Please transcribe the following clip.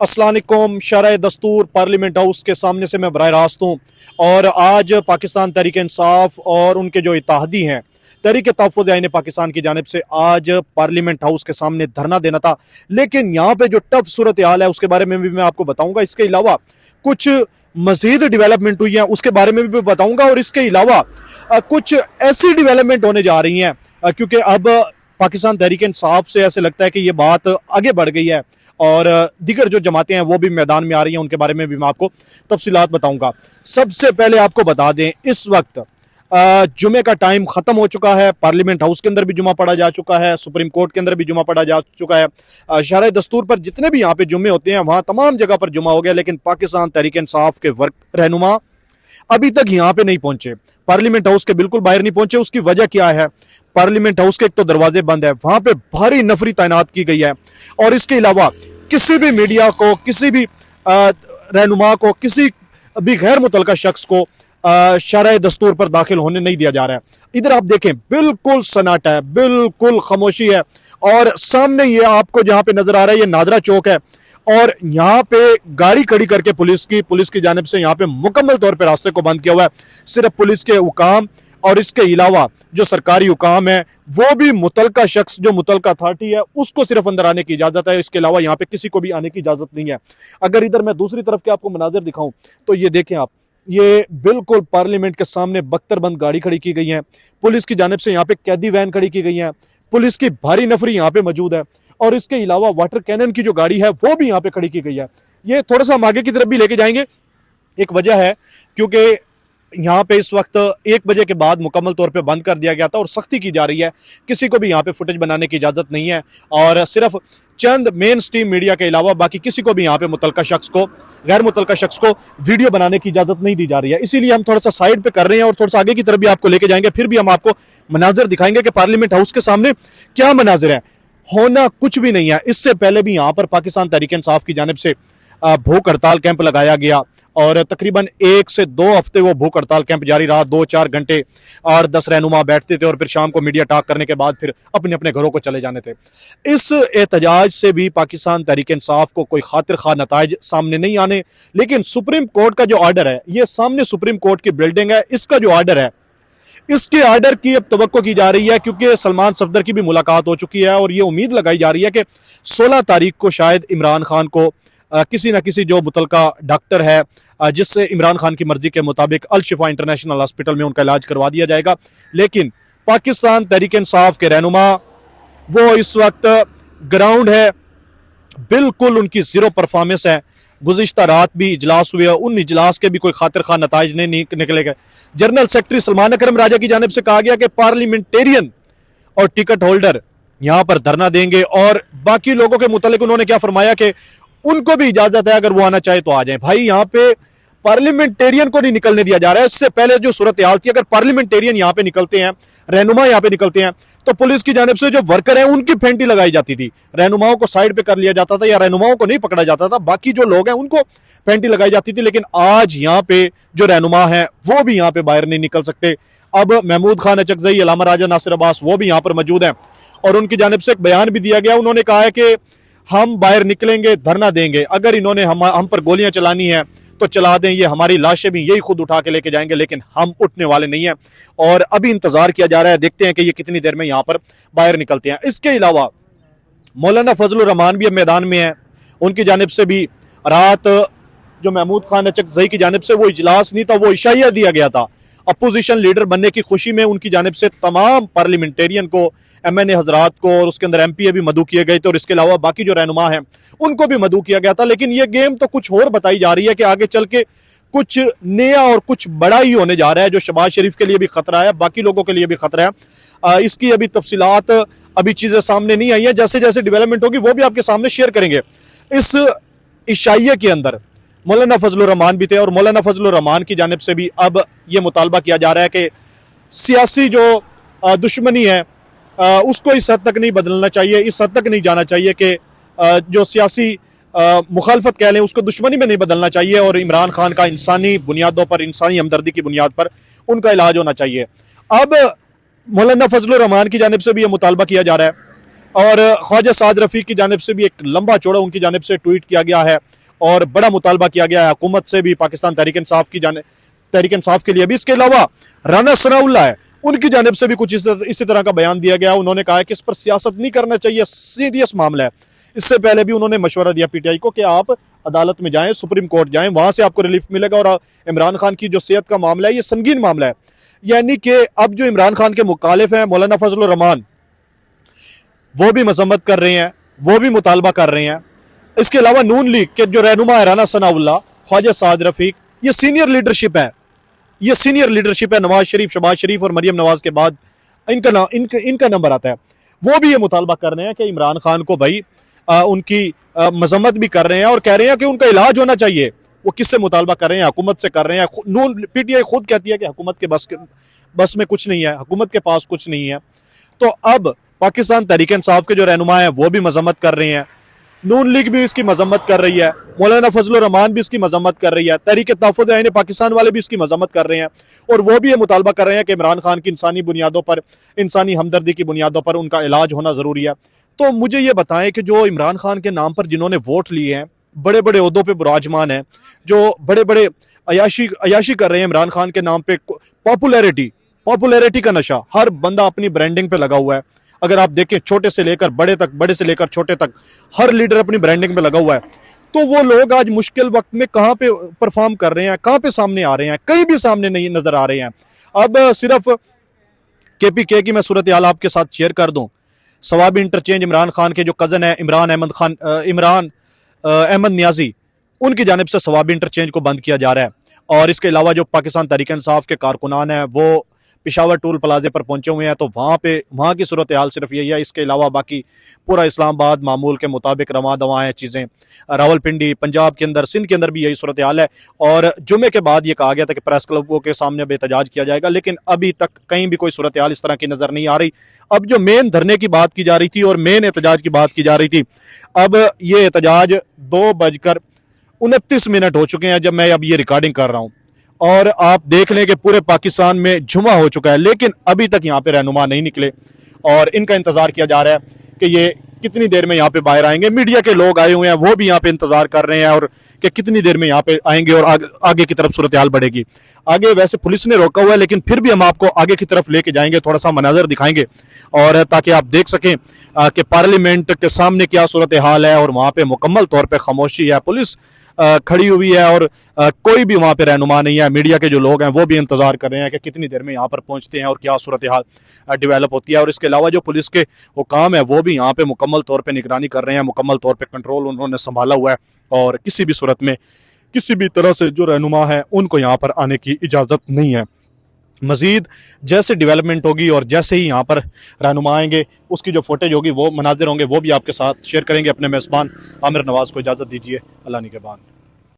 अस्सलाम वालेकुम। शरह दस्तूर पार्लियामेंट हाउस के सामने से मैं बराह रास्त हूँ और आज पाकिस्तान तहरीक इंसाफ और उनके जो इत्तेहादी हैं तहरीक तहफ़्फ़ुज़ आईन पाकिस्तान की जानिब से आज पार्लियामेंट हाउस के सामने धरना देना था। लेकिन यहाँ पे जो टफ सूरत हाल है उसके बारे में भी मैं आपको बताऊंगा। इसके अलावा कुछ मजीद डेवलपमेंट हुई है उसके बारे में भी बताऊंगा और इसके अलावा कुछ ऐसी डेवलपमेंट होने जा रही हैं क्योंकि अब पाकिस्तान तहरीक इंसाफ से ऐसे लगता है कि ये बात आगे बढ़ गई है और दीगर जो जमातें हैं वो भी मैदान में आ रही हैं। उनके बारे में भी मैं आपको तफसीलात बताऊंगा। सबसे पहले आपको बता दें, इस वक्त जुमे का टाइम खत्म हो चुका है। पार्लियामेंट हाउस के अंदर भी जुमा पढ़ा जा चुका है, सुप्रीम कोर्ट के अंदर भी जुमा पढ़ा जा चुका है। शरह दस्तूर पर जितने भी यहाँ पे जुमे होते हैं वहां तमाम जगह पर जुमा हो गया, लेकिन पाकिस्तान तहरीक इंसाफ के वर्क रहनुमा अभी तक यहाँ पे नहीं पहुंचे, पार्लियामेंट हाउस के बिल्कुल बाहर नहीं पहुंचे। उसकी वजह क्या है? पार्लियामेंट हाउस के एक तो दरवाजे बंद है, वहां पे भारी नफरी तैनात की गई है और इसके अलावा किसी भी मीडिया को, किसी भी रहनुमा को, किसी भी गैर मुतलका शख्स को शरह दस्तूर पर दाखिल होने नहीं दिया जा रहा है। इधर आप देखें, बिल्कुल सन्नाटा है, बिल्कुल खामोशी है और सामने ये आपको जहां पे नजर आ रहा है ये नादरा चौक है और यहाँ पे गाड़ी खड़ी करके पुलिस की जानिब से यहाँ पे मुकम्मल तौर पे रास्ते को बंद किया हुआ है। सिर्फ पुलिस के हुकाम और इसके अलावा जो सरकारी हुकाम है वो भी मुतलका शख्स, जो मुतलका अथॉरिटी है, उसको सिर्फ अंदर आने की इजाजत है। इसके अलावा यहाँ पे किसी को भी आने की इजाजत नहीं है। अगर इधर मैं दूसरी तरफ के आपको मनाजिर दिखाऊं तो ये देखें आप, ये बिल्कुल पार्लियामेंट के सामने बख्तरबंद गाड़ी खड़ी की गई है। पुलिस की जानिब से यहाँ पे कैदी वैन खड़ी की गई है। पुलिस की भारी नफरी यहाँ पे मौजूद है और इसके अलावा वाटर कैनन की जो गाड़ी है वो भी यहाँ पे खड़ी की गई है। ये थोड़ा सा हम आगे की तरफ भी लेके जाएंगे। एक वजह है क्योंकि यहाँ पे इस वक्त 1 बजे के बाद मुकम्मल तौर पे बंद कर दिया गया था और सख्ती की जा रही है। किसी को भी यहाँ पे फुटेज बनाने की इजाजत नहीं है और सिर्फ चंद मेन स्ट्रीम मीडिया के अलावा बाकी किसी को भी यहाँ पे मुतलका शख्स को, गैर मुतलका शख्स को वीडियो बनाने की इजाजत नहीं दी जा रही है। इसीलिए हम थोड़ा सा साइड पे कर रहे हैं और थोड़ा सा आगे की तरफ भी आपको लेके जाएंगे। फिर भी हम आपको मनाजिर दिखाएंगे कि पार्लियामेंट हाउस के सामने क्या मनाजिर है। होना कुछ भी नहीं है। इससे पहले भी यहाँ पर पाकिस्तान तहरीक इंसाफ की जानिब से भूख हड़ताल कैंप लगाया गया और तकरीबन 1 से 2 हफ्ते वो भूख हड़ताल कैंप जारी रहा। 2-4 घंटे और 10 रहनुमा बैठते थे और फिर शाम को मीडिया टॉक करने के बाद फिर अपने अपने घरों को चले जाने थे। इस एहतजाज से भी पाकिस्तान तहरीक इंसाफ को कोई खातिर खा नताइज सामने नहीं आने, लेकिन सुप्रीम कोर्ट का जो ऑर्डर है, ये सामने सुप्रीम कोर्ट की बिल्डिंग है, इसका जो ऑर्डर है, इसके ऑर्डर की अब तवक्को की जा रही है क्योंकि सलमान सफदर की भी मुलाकात हो चुकी है और ये उम्मीद लगाई जा रही है कि 16 तारीख को शायद इमरान खान को किसी ना किसी जो मुतलका डॉक्टर है जिससे इमरान खान की मर्जी के मुताबिक अल शिफा इंटरनेशनल हॉस्पिटल में उनका इलाज करवा दिया जाएगा। लेकिन पाकिस्तान तहरीक इंसाफ के रहनुमा वो इस वक्त ग्राउंड है, बिल्कुल उनकी जीरो परफॉर्मेंस है। गुज़िश्ता रात भी इजलास हुए, उन इजलास के भी कोई खातिर खा नताइज नहीं निकले गए। जनरल सेक्रेटरी सलमान अकरम राजा की जानिब से कहा गया कि पार्लियामेंटेरियन और टिकट होल्डर यहां पर धरना देंगे और बाकी लोगों के मुतालिक उन्होंने क्या फरमाया कि उनको भी इजाजत है, अगर वो आना चाहे तो आ जाए। भाई, यहाँ पे पार्लियामेंटेरियन को नहीं निकलने दिया जा रहा है। इससे पहले जो सूरत हाल थी, अगर पार्लियामेंटेरियन यहाँ पे निकलते हैं, रहनुमा यहाँ पे निकलते हैं, तो पुलिस की जानिब से जो वर्कर हैं उनकी फेंटी लगाई जाती थी, रहनुमाओं को साइड पे कर लिया जाता था या रहनुमाओं को नहीं पकड़ा जाता था, बाकी जो लोग हैं उनको फेंटी लगाई जाती थी। लेकिन आज यहाँ पे जो रहनुमा है वो भी यहाँ पे बाहर नहीं निकल सकते। अब महमूद खान अचकजई, अलामा राजा नासिर अब्बास वो भी यहाँ पर मौजूद हैं और उनकी जानिब से एक बयान भी दिया गया। उन्होंने कहा है कि हम बाहर निकलेंगे, धरना देंगे, अगर इन्होंने हम पर गोलियां चलानी है तो चला दें, ये हमारी लाशें भी यही खुद उठा के लेके जाएंगे, लेकिन हम उठने वाले नहीं हैं। और अभी इंतजार किया जा रहा है, देखते हैं कि ये कितनी देर में यहाँ पर बाहर निकलते हैं। इसके अलावा मौलाना फजलुर रहमान भी अब मैदान में है। उनकी जानिब से भी रात जो महमूद खान अचकजई की जानिब से वो इजलास नहीं था, वो इशाइया दिया गया था। अपोजिशन लीडर बनने की खुशी में उनकी जानिब से तमाम पार्लियामेंटेरियन को, MNA हजरात को और उसके अंदर MPA भी मदऊ किए गए थे और इसके अलावा बाकी जो रहनुमा हैं उनको भी मदऊ किया गया था। लेकिन ये गेम तो कुछ और बताई जा रही है कि आगे चल के कुछ नया और कुछ बड़ा ही होने जा रहा है, जो शहबाज शरीफ के लिए भी खतरा है, बाकी लोगों के लिए भी खतरा है। इसकी अभी तफसीलात, अभी चीजें सामने नहीं आई है। जैसे जैसे डेवलपमेंट होगी वो भी आपके सामने शेयर करेंगे। इस इशाइये के अंदर मौलाना फजलुर रहमान भी थे और मौलाना फजलुर रहमान की जानिब से भी अब यह मुतालबा किया जा रहा है कि सियासी जो दुश्मनी है उसको इस हद तक नहीं बदलना चाहिए, इस हद तक नहीं जाना चाहिए कि जो सियासी मुखालफत कह लें उसको दुश्मनी में नहीं बदलना चाहिए और इमरान खान का इंसानी बुनियादों पर, इंसानी हमदर्दी की बुनियाद पर उनका इलाज होना चाहिए। अब मौलाना फजलुर रहमान की जानिब से भी यह मुतालबा किया जा रहा है और ख्वाजा साद रफीक की जानिब से भी एक लंबा चौड़ा उनकी जानिब से ट्वीट किया गया है और बड़ा मुतालबा किया गया है हुकूमत से भी, पाकिस्तान तहरीक इंसाफ की तहरीक इंसाफ के लिए भी। इसके अलावा राना सनाउल्लाह है, उनकी जानिब से भी कुछ इसी तरह का बयान दिया गया। उन्होंने कहा है कि इस पर सियासत नहीं करना चाहिए, सीरियस मामला है। इससे पहले भी उन्होंने मशवरा दिया पीटीआई को कि आप अदालत में जाएं, सुप्रीम कोर्ट जाएं, वहां से आपको रिलीफ मिलेगा। और इमरान खान की जो सेहत का मामला है ये संगीन मामला है, यानी कि अब जो इमरान खान के मुखालिफ हैं मौलाना फजलुर रहमान, वो भी मजम्मत कर रहे हैं, वो भी मुतालबा कर रहे हैं। इसके अलावा नून लीग के जो रहनुमा है राना सनाउल्लाह, ख्वाजा साद रफीक, ये सीनियर लीडरशिप है, ये सीनियर लीडरशिप है। नवाज शरीफ, शहबाज शरीफ और मरियम नवाज के बाद इनका नंबर आता है। वो भी ये मुतालबा कर रहे हैं कि इमरान खान को भाई उनकी मजम्मत भी कर रहे हैं और कह रहे हैं कि उनका इलाज होना चाहिए। वो किससे मुतालबा कर रहे हैं? हुकूमत से कर रहे हैं। नून पीटीआई खुद कहती है कि हुकूमत के बस में कुछ नहीं है, हुकूमत के पास कुछ नहीं है। तो अब पाकिस्तान तहरीक इंसाफ के जो रहनुमा है वो भी मजम्मत कर रहे हैं, नून लीग भी इसकी मजम्मत कर रही है, मौलाना फजलुर रहमान भी इसकी मजम्मत कर रही है, तहरीक तहफ़्फ़ुज़ आईन पाकिस्तान वाले भी इसकी मजम्मत कर रहे हैं। और वो भी ये मुतालबा कर रहे हैं कि इमरान खान की इंसानी बुनियादों पर, इंसानी हमदर्दी की बुनियादों पर उनका इलाज होना ज़रूरी है। तो मुझे ये बताएं कि जो इमरान खान के नाम पर जिन्होंने वोट लिए हैं, बड़े बड़े ओहदों पर बुराजमान हैं, जो बड़े बड़े अयाशी कर रहे हैं इमरान खान के नाम पे, पॉपुलैरिटी का नशा, हर बंदा अपनी ब्रांडिंग पे लगा हुआ है। अगर आप देखें छोटे से लेकर बड़े तक, बड़े से लेकर छोटे तक, हर लीडर अपनी ब्रांडिंग पे लगा हुआ है। तो वो लोग आज मुश्किल वक्त में कहां पे परफॉर्म कर रहे हैं, कहां पे सामने आ रहे हैं? कहीं भी सामने नहीं नजर आ रहे हैं। अब सिर्फ केपीके की मैं सूरत हाल आपके साथ शेयर कर दूं। सवाबी इंटरचेंज इमरान खान के जो कजन है इमरान अहमद नियाजी, उनकी जानिब से सवाबी इंटरचेंज को बंद किया जा रहा है। और इसके अलावा जो पाकिस्तान तहरीक इंसाफ के कारकुनान हैं वो पिशावर टूल प्लाजे पर पहुंचे हुए हैं। तो वहाँ की सूरत हाल सिर्फ यही है। इसके अलावा बाकी पूरा इस्लामाबाद मामूल के मुताबिक रवा दवा है चीज़ें। रावलपिंडी, पंजाब के अंदर, सिंध के अंदर भी यही सूरत हाल है। और जुमे के बाद ये कहा गया था कि प्रेस क्लबों के सामने अब एहतजाज किया जाएगा, लेकिन अभी तक कहीं भी कोई सूरत हाल इस तरह की नज़र नहीं आ रही। अब जो मेन धरने की बात की जा रही थी और मेन एहतजाज की बात की जा रही थी, अब ये एहतजाज 2:29 हो चुके हैं जब मैं अब ये रिकॉर्डिंग कर रहा हूँ। और आप देख लें कि पूरे पाकिस्तान में जुमा हो चुका है, लेकिन अभी तक यहाँ पे रहनुमा नहीं निकले और इनका इंतजार किया जा रहा है कि ये कितनी देर में यहाँ पे बाहर आएंगे। मीडिया के लोग आए हुए हैं, वो भी यहाँ पे इंतजार कर रहे हैं और कि कितनी देर में यहाँ पे आएंगे और आगे की तरफ सूरत हाल बढ़ेगी। आगे वैसे पुलिस ने रोका हुआ है, लेकिन फिर भी हम आपको आगे की तरफ लेके जाएंगे, थोड़ा सा मनाजर दिखाएंगे और ताकि आप देख सकें कि पार्लियामेंट के सामने क्या सूरत हाल है। और वहाँ पे मुकम्मल तौर पर खामोशी है, पुलिस खड़ी हुई है और कोई भी वहाँ पे रहनुमा नहीं है। मीडिया के जो लोग हैं वो भी इंतजार कर रहे हैं कि कितनी देर में यहाँ पर पहुँचते हैं और क्या सूरत हाल डेवलप होती है। और इसके अलावा जो पुलिस के हुकाम है वो भी यहाँ पे मुकम्मल तौर पे निगरानी कर रहे हैं, मुकम्मल तौर पे कंट्रोल उन्होंने संभाला हुआ है और किसी भी सूरत में किसी भी तरह से जो रहनुमा है उनको यहाँ पर आने की इजाज़त नहीं है। मजीद जैसे डेवलपमेंट होगी और जैसे ही यहाँ पर रहनुमा आएंगे, उसकी जो फुटेज होगी, वो मनाजिर होंगे, वो भी आपके साथ शेयर करेंगे। अपने मेज़बान आमिर नवाज़ को इजाज़त दीजिए। अल्लाह निगहबान।